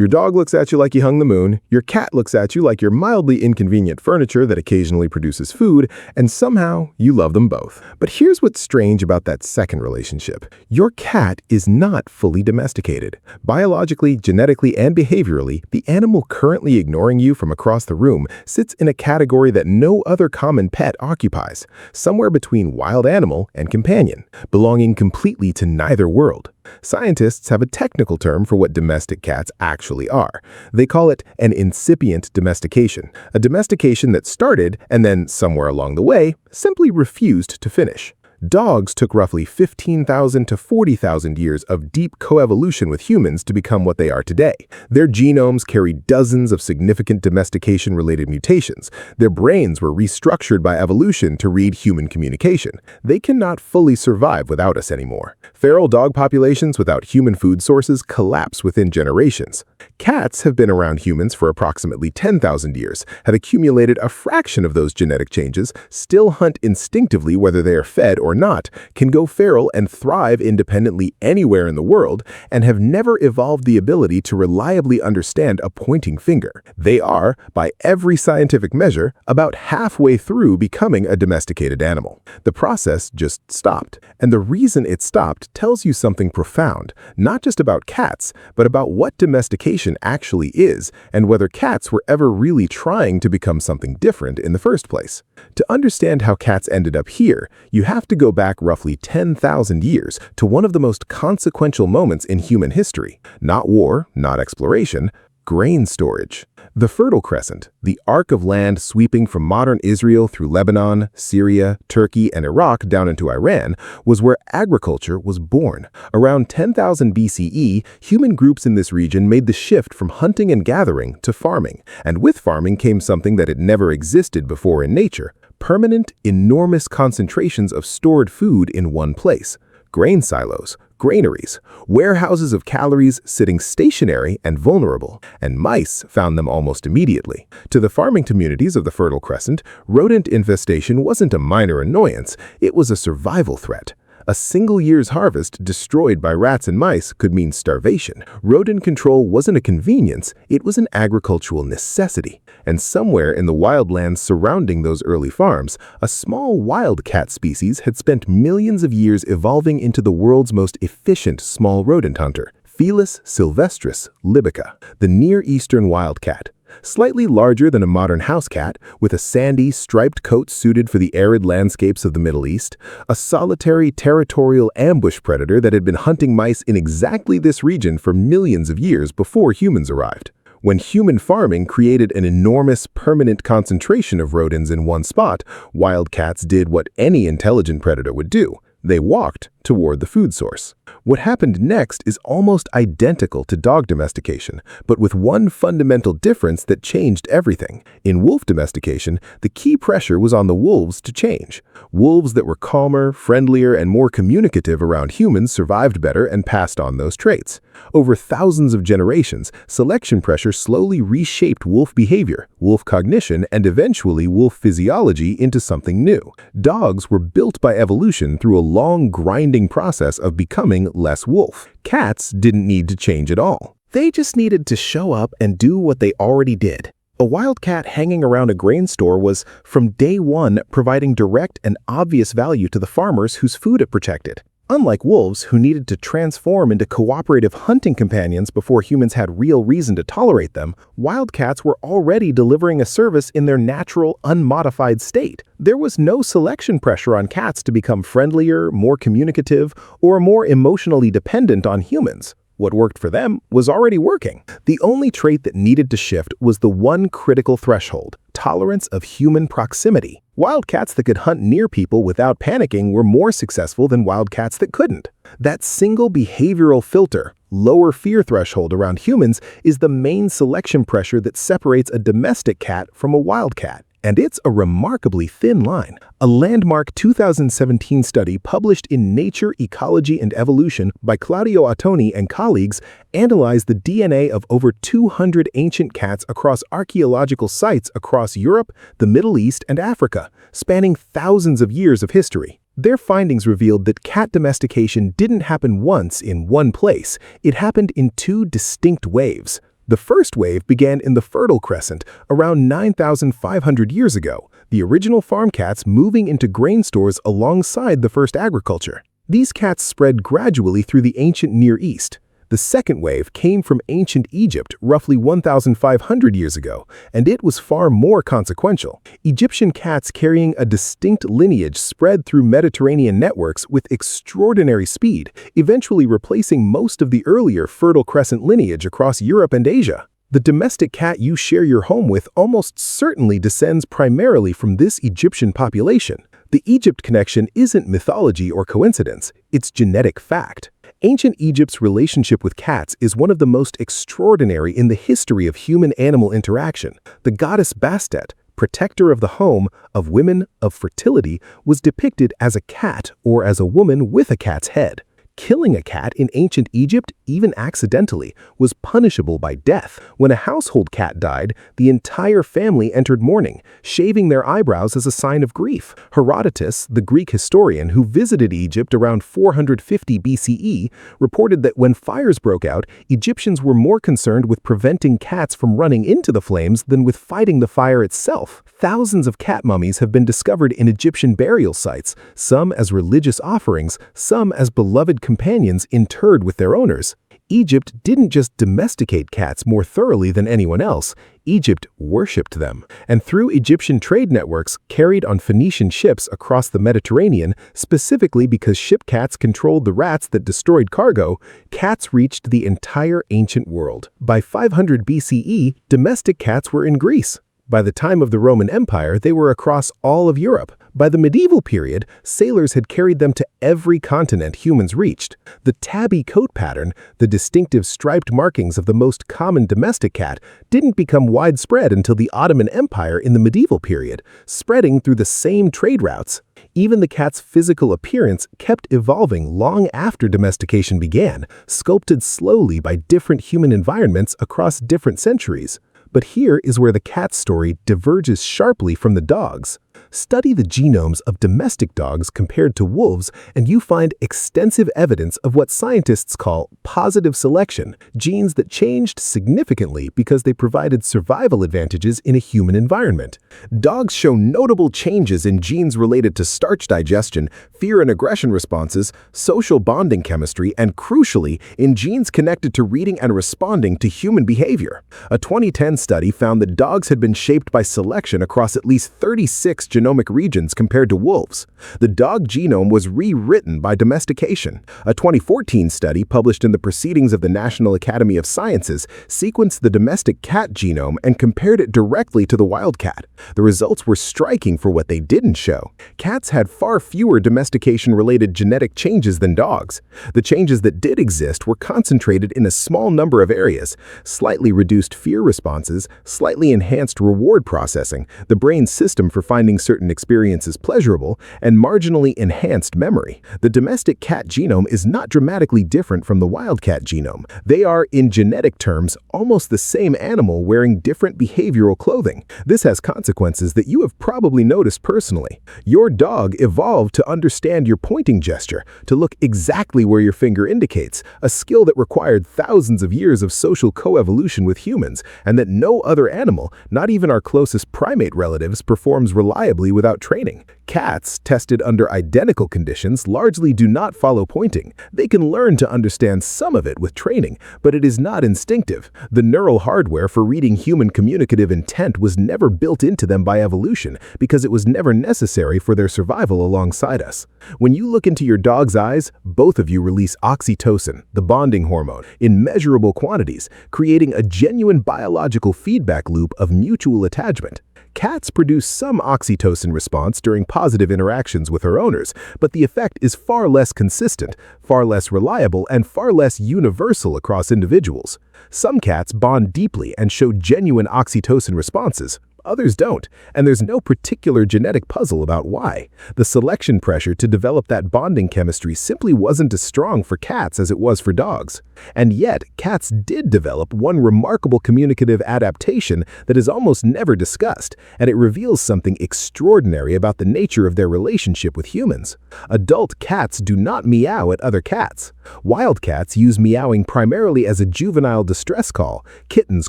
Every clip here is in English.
Your dog looks at you like you hung the moon, your cat looks at you like you're mildly inconvenient furniture that occasionally produces food, and somehow you love them both. But here's what's strange about that second relationship. Your cat is not fully domesticated. Biologically, genetically, and behaviorally, the animal currently ignoring you from across the room sits in a category that no other common pet occupies, somewhere between wild animal and companion, belonging completely to neither world. Scientists have a technical term for what domestic cats actually are. They call it an incipient domestication, a domestication that started and then, somewhere along the way, simply refused to finish. Dogs took roughly 15,000 to 40,000 years of deep coevolution with humans to become what they are today. Their genomes carry dozens of significant domestication-related mutations. Their brains were restructured by evolution to read human communication. They cannot fully survive without us anymore. Feral dog populations without human food sources collapse within generations. Cats have been around humans for approximately 10,000 years, have accumulated a fraction of those genetic changes, still hunt instinctively whether they are fed or not, can go feral and thrive independently anywhere in the world, and have never evolved the ability to reliably understand a pointing finger. They are, by every scientific measure, about halfway through becoming a domesticated animal. The process just stopped. And the reason it stopped tells you something profound, not just about cats, but about what domestication actually is, and whether cats were ever really trying to become something different in the first place. To understand how cats ended up here, you have to go back roughly 10,000 years to one of the most consequential moments in human history. Not war, not exploration, grain storage. The Fertile Crescent, the arc of land sweeping from modern Israel through Lebanon, Syria, Turkey, and Iraq down into Iran, was where agriculture was born. Around 10,000 BCE, human groups in this region made the shift from hunting and gathering to farming. And with farming came something that had never existed before in nature: permanent, enormous concentrations of stored food in one place. Grain silos, granaries, warehouses of calories sitting stationary and vulnerable, and mice found them almost immediately. To the farming communities of the Fertile Crescent, rodent infestation wasn't a minor annoyance, it was a survival threat. A single year's harvest destroyed by rats and mice could mean starvation. Rodent control wasn't a convenience, it was an agricultural necessity. And somewhere in the wildlands surrounding those early farms, a small wildcat species had spent millions of years evolving into the world's most efficient small rodent hunter, Felis sylvestris libica, the Near Eastern wildcat. Slightly larger than a modern house cat, with a sandy, striped coat suited for the arid landscapes of the Middle East, a solitary territorial ambush predator that had been hunting mice in exactly this region for millions of years before humans arrived. When human farming created an enormous, permanent concentration of rodents in one spot, wildcats did what any intelligent predator would do. They walked toward the food source. What happened next is almost identical to dog domestication, but with one fundamental difference that changed everything. In wolf domestication, the key pressure was on the wolves to change. Wolves that were calmer, friendlier, and more communicative around humans survived better and passed on those traits. Over thousands of generations, selection pressure slowly reshaped wolf behavior, wolf cognition, and eventually wolf physiology into something new. Dogs were built by evolution through a long, grinding process of becoming less wolf. Cats didn't need to change at all. They just needed to show up and do what they already did. A wildcat hanging around a grain store was, from day one, providing direct and obvious value to the farmers whose food it protected. Unlike wolves, who needed to transform into cooperative hunting companions before humans had real reason to tolerate them, wildcats were already delivering a service in their natural, unmodified state. There was no selection pressure on cats to become friendlier, more communicative, or more emotionally dependent on humans. What worked for them was already working. The only trait that needed to shift was the one critical threshold: tolerance of human proximity. Wildcats that could hunt near people without panicking were more successful than wildcats that couldn't. That single behavioral filter, lower fear threshold around humans, is the main selection pressure that separates a domestic cat from a wildcat. And it's a remarkably thin line. A landmark 2017 study published in Nature, Ecology, and Evolution by Claudio Ottoni and colleagues analyzed the DNA of over 200 ancient cats across archaeological sites across Europe, the Middle East, and Africa, spanning thousands of years of history. Their findings revealed that cat domestication didn't happen once in one place. It happened in two distinct waves. The first wave began in the Fertile Crescent around 9,500 years ago, the original farm cats moving into grain stores alongside the first agriculture. These cats spread gradually through the ancient Near East. The second wave came from ancient Egypt roughly 1,500 years ago, and it was far more consequential. Egyptian cats carrying a distinct lineage spread through Mediterranean networks with extraordinary speed, eventually replacing most of the earlier Fertile Crescent lineage across Europe and Asia. The domestic cat you share your home with almost certainly descends primarily from this Egyptian population. The Egypt connection isn't mythology or coincidence, it's genetic fact. Ancient Egypt's relationship with cats is one of the most extraordinary in the history of human-animal interaction. The goddess Bastet, protector of the home, of women, of fertility, was depicted as a cat or as a woman with a cat's head. Killing a cat in ancient Egypt, even accidentally, was punishable by death. When a household cat died, the entire family entered mourning, shaving their eyebrows as a sign of grief. Herodotus, the Greek historian who visited Egypt around 450 BCE, reported that when fires broke out, Egyptians were more concerned with preventing cats from running into the flames than with fighting the fire itself. Thousands of cat mummies have been discovered in Egyptian burial sites, some as religious offerings, some as beloved companions interred with their owners. Egypt didn't just domesticate cats more thoroughly than anyone else, Egypt worshipped them. And through Egyptian trade networks carried on Phoenician ships across the Mediterranean, specifically because ship cats controlled the rats that destroyed cargo, cats reached the entire ancient world. By 500 BCE, domestic cats were in Greece. By the time of the Roman Empire, they were across all of Europe. By the medieval period, sailors had carried them to every continent humans reached. The tabby coat pattern, the distinctive striped markings of the most common domestic cat, didn't become widespread until the Ottoman Empire in the medieval period, spreading through the same trade routes. Even the cat's physical appearance kept evolving long after domestication began, sculpted slowly by different human environments across different centuries. But here is where the cat story diverges sharply from the dog's. Study the genomes of domestic dogs compared to wolves, and you find extensive evidence of what scientists call positive selection, genes that changed significantly because they provided survival advantages in a human environment. Dogs show notable changes in genes related to starch digestion, fear and aggression responses, social bonding chemistry, and crucially, in genes connected to reading and responding to human behavior. A 2010 study found that dogs had been shaped by selection across at least 36 genomic regions compared to wolves. The dog genome was rewritten by domestication. A 2014 study published in the Proceedings of the National Academy of Sciences sequenced the domestic cat genome and compared it directly to the wild cat. The results were striking for what they didn't show. Cats had far fewer domestication-related genetic changes than dogs. The changes that did exist were concentrated in a small number of areas: slightly reduced fear responses, slightly enhanced reward processing, the brain's system for finding certain experiences pleasurable, and marginally enhanced memory. The domestic cat genome is not dramatically different from the wild cat genome. They are, in genetic terms, almost the same animal wearing different behavioral clothing. This has consequences that you have probably noticed personally. Your dog evolved to understand your pointing gesture, to look exactly where your finger indicates, a skill that required thousands of years of social coevolution with humans, and that no other animal, not even our closest primate relatives, performs reliably without training. Cats, tested under identical conditions, largely do not follow pointing. They can learn to understand some of it with training, but it is not instinctive. The neural hardware for reading human communicative intent was never built into them by evolution because it was never necessary for their survival alongside us. When you look into your dog's eyes, both of you release oxytocin, the bonding hormone, in measurable quantities, creating a genuine biological feedback loop of mutual attachment. Cats produce some oxytocin response during positive interactions with her owners, but the effect is far less consistent, far less reliable, and far less universal across individuals. Some cats bond deeply and show genuine oxytocin responses. Others don't, and there's no particular genetic puzzle about why. The selection pressure to develop that bonding chemistry simply wasn't as strong for cats as it was for dogs. And yet, cats did develop one remarkable communicative adaptation that is almost never discussed, and it reveals something extraordinary about the nature of their relationship with humans. Adult cats do not meow at other cats. Wild cats use meowing primarily as a juvenile distress call, kittens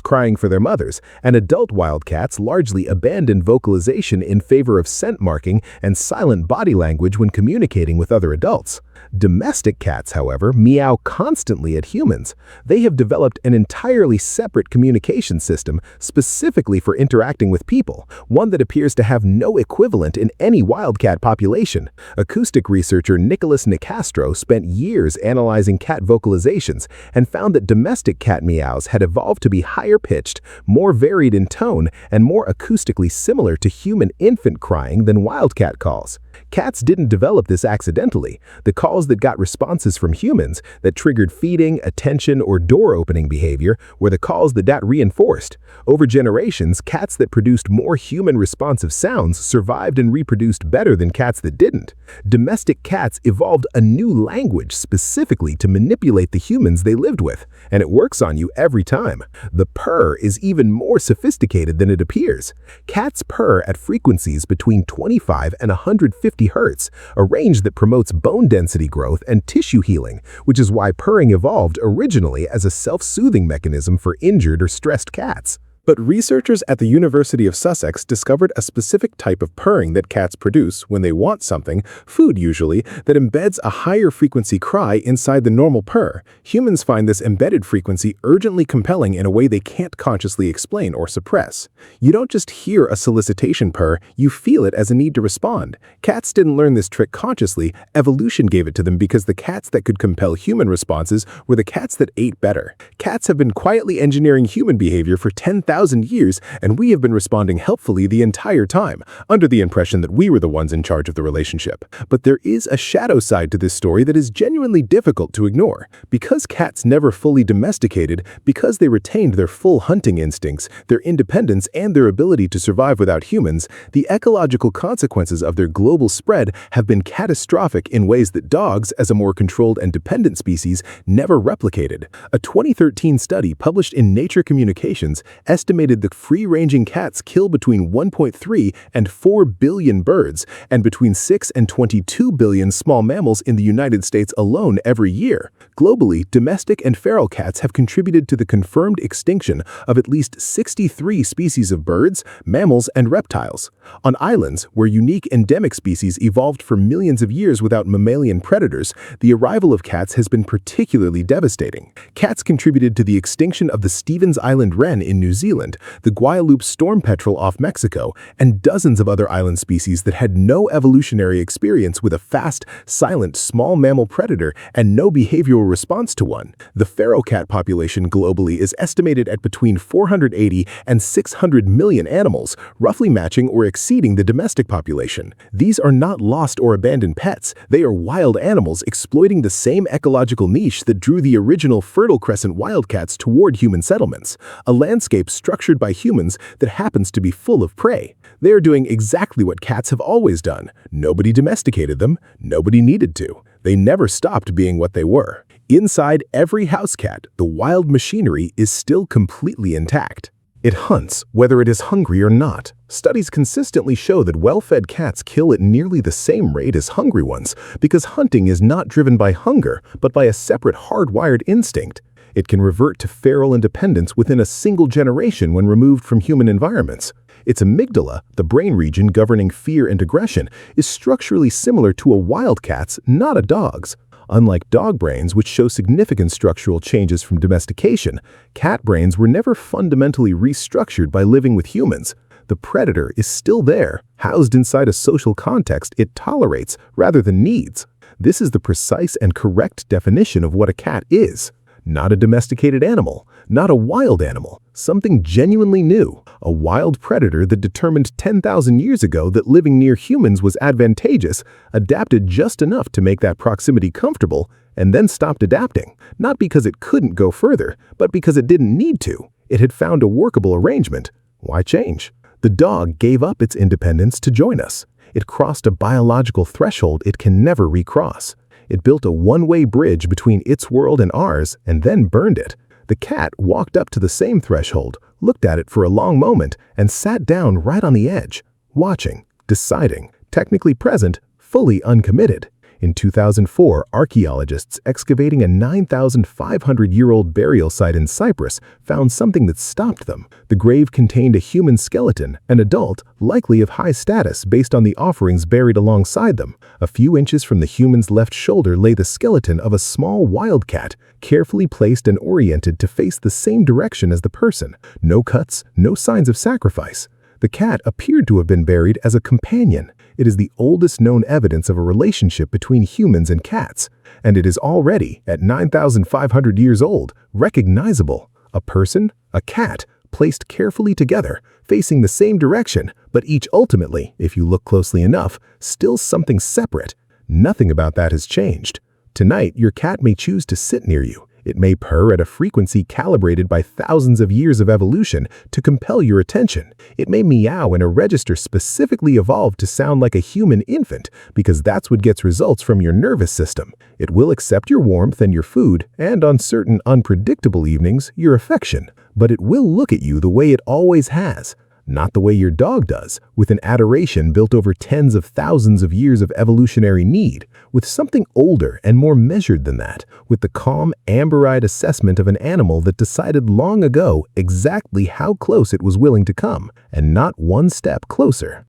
crying for their mothers, and adult wild cats largely abandon vocalization in favor of scent marking and silent body language when communicating with other adults. Domestic cats, however, meow constantly at humans. They have developed an entirely separate communication system specifically for interacting with people, one that appears to have no equivalent in any wildcat population. Acoustic researcher Nicholas Nicastro spent years analyzing cat vocalizations and found that domestic cat meows had evolved to be higher-pitched, more varied in tone, and more acoustically similar to human infant crying than wildcat calls. Cats didn't develop this accidentally. The calls that got responses from humans that triggered feeding, attention, or door-opening behavior were the calls that reinforced. Over generations, cats that produced more human-responsive sounds survived and reproduced better than cats that didn't. Domestic cats evolved a new language specifically to manipulate the humans they lived with, and it works on you every time. The purr is even more sophisticated than it appears. Cats purr at frequencies between 25 and 150 Hz, a range that promotes bone density growth and tissue healing, which is why purring evolved originally as a self-soothing mechanism for injured or stressed cats. But researchers at the University of Sussex discovered a specific type of purring that cats produce when they want something, food usually, that embeds a higher frequency cry inside the normal purr. Humans find this embedded frequency urgently compelling in a way they can't consciously explain or suppress. You don't just hear a solicitation purr, you feel it as a need to respond. Cats didn't learn this trick consciously, evolution gave it to them because the cats that could compel human responses were the cats that ate better. Cats have been quietly engineering human behavior for 10,000 years, and we have been responding helpfully the entire time, under the impression that we were the ones in charge of the relationship. But there is a shadow side to this story that is genuinely difficult to ignore. Because cats never fully domesticated, because they retained their full hunting instincts, their independence, and their ability to survive without humans, the ecological consequences of their global spread have been catastrophic in ways that dogs, as a more controlled and dependent species, never replicated. A 2013 study published in Nature Communications estimated that free-ranging cats kill between 1.3 and 4 billion birds and between 6 and 22 billion small mammals in the United States alone every year. Globally, domestic and feral cats have contributed to the confirmed extinction of at least 63 species of birds, mammals, and reptiles. On islands, where unique endemic species evolved for millions of years without mammalian predators, the arrival of cats has been particularly devastating. Cats contributed to the extinction of the Stevens Island wren in New Zealand, the Guadalupe storm petrel off Mexico, and dozens of other island species that had no evolutionary experience with a fast, silent, small mammal predator and no behavioral response to one. The feral cat population globally is estimated at between 480 and 600 million animals, roughly matching or exceeding the domestic population. These are not lost or abandoned pets. They are wild animals exploiting the same ecological niche that drew the original Fertile Crescent wildcats toward human settlements, a landscape structured by humans that happens to be full of prey. They are doing exactly what cats have always done. Nobody domesticated them. Nobody needed to. They never stopped being what they were. Inside every house cat, the wild machinery is still completely intact. It hunts, whether it is hungry or not. Studies consistently show that well-fed cats kill at nearly the same rate as hungry ones because hunting is not driven by hunger, but by a separate hardwired instinct. It can revert to feral independence within a single generation when removed from human environments. Its amygdala, the brain region governing fear and aggression, is structurally similar to a wild cat's, not a dog's. Unlike dog brains, which show significant structural changes from domestication, cat brains were never fundamentally restructured by living with humans. The predator is still there, housed inside a social context it tolerates rather than needs. This is the precise and correct definition of what a cat is. Not a domesticated animal, not a wild animal, something genuinely new, a wild predator that determined 10,000 years ago that living near humans was advantageous, adapted just enough to make that proximity comfortable, and then stopped adapting, not because it couldn't go further, but because it didn't need to. It had found a workable arrangement. Why change? The dog gave up its independence to join us. It crossed a biological threshold it can never recross. It built a one-way bridge between its world and ours and then burned it. The cat walked up to the same threshold, looked at it for a long moment, and sat down right on the edge, watching, deciding, technically present, fully uncommitted. In 2004, archaeologists excavating a 9,500-year-old burial site in Cyprus found something that stopped them. The grave contained a human skeleton, an adult, likely of high status based on the offerings buried alongside them. A few inches from the human's left shoulder lay the skeleton of a small wildcat, carefully placed and oriented to face the same direction as the person. No cuts, no signs of sacrifice. The cat appeared to have been buried as a companion. It is the oldest known evidence of a relationship between humans and cats, and it is already, at 9,500 years old, recognizable. A person, a cat, placed carefully together, facing the same direction, but each ultimately, if you look closely enough, still something separate. Nothing about that has changed. Tonight, your cat may choose to sit near you. It may purr at a frequency calibrated by thousands of years of evolution to compel your attention. It may meow in a register specifically evolved to sound like a human infant, because that's what gets results from your nervous system. It will accept your warmth and your food, and on certain unpredictable evenings, your affection. But it will look at you the way it always has. Not the way your dog does, with an adoration built over tens of thousands of years of evolutionary need, with something older and more measured than that, with the calm, amber-eyed assessment of an animal that decided long ago exactly how close it was willing to come, and not one step closer.